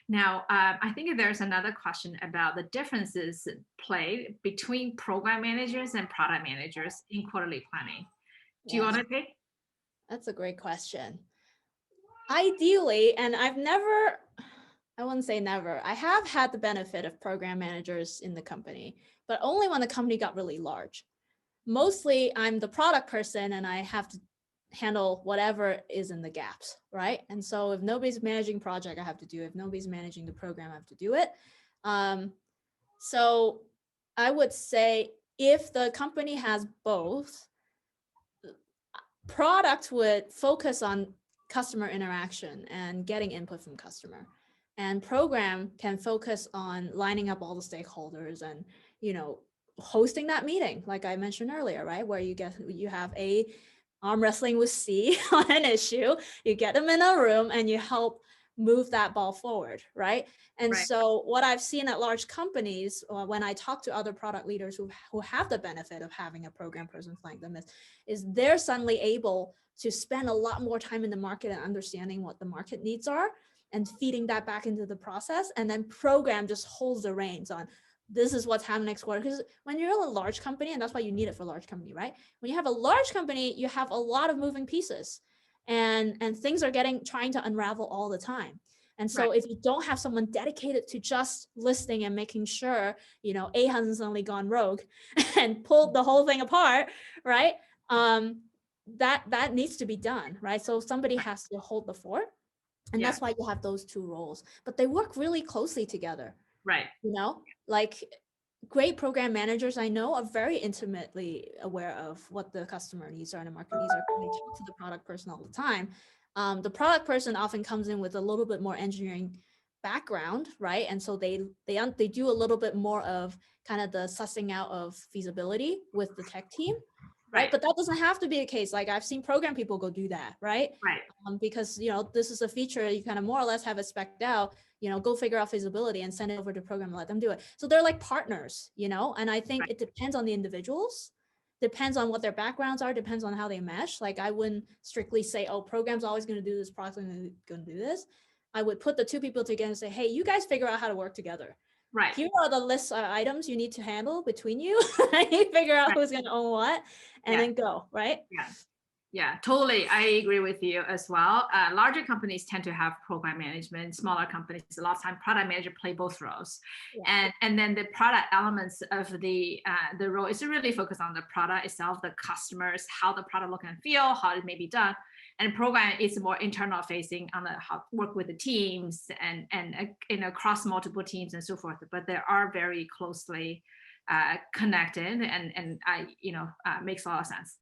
Now, I think there's another question about the differences play between program managers and product managers in quarterly planning. Do you want Yes, to take? that's a great question. Ideally, and I wouldn't say never, I have had the benefit of program managers in the company, but only when the company got really large. Mostly I'm the product person and I have to handle whatever is in the gaps, right? And so if nobody's managing project, I have to do it. If nobody's managing the program, I have to do it. Um, so I would say if the company has both, product would focus on customer interaction and getting input from customer, and program can focus on lining up all the stakeholders and hosting that meeting like I mentioned earlier, right, where you have a arm wrestling with C on an issue, you get them in a room and you help move that ball forward, right? And Right. so what I've seen at large companies, when I talk to other product leaders who have the benefit of having a program person flank them, is they're suddenly able to spend a lot more time in the market and understanding what the market needs are and feeding that back into the process. And then program just holds the reins on this is what's happening next quarter. Because when you're a large company, and that's why you need it for a large company, right? When you have a large company, you have a lot of moving pieces and things are trying to unravel all the time. And Right. so if you don't have someone dedicated to just listening and making sure, A hasn't suddenly gone rogue and pulled the whole thing apart, right? That needs to be done, right? So somebody has to hold the fort. And Yeah. that's why you have those two roles. But they work really closely together, Right. like great program managers I know are very intimately aware of what the customer needs are and the market needs are. They talk to the product person all the time. The product person often comes in with a little bit more engineering background, right? And so they do a little bit more of kind of the sussing out of feasibility with the tech team, right? Right. But that doesn't have to be the case. Like I've seen program people go do that, right? Right. Because this is a feature you kind of more or less have it specced out, go figure out feasibility and send it over to program and let them do it. So they're like partners, and I think Right. it depends on the individuals, depends on what their backgrounds are, depends on how they mesh. Like I wouldn't strictly say, oh, program's always going to do this, product's going to do this. I would put the two people together and say, hey, you guys figure out how to work together. Right. Here are the list of items you need to handle between you. You figure out Right. who's going to own what and Yeah. then go, right? Yeah. Yeah, totally. I agree with you as well. Larger companies tend to have program management. Smaller companies, a lot of time, product manager play both roles, Yeah. and then the product elements of the role is really focused on the product itself, the customers, how the product look and feel, how it may be done. And program is more internal facing on the how work with the teams and across multiple teams and so forth. But they are very closely connected, and I makes a lot of sense.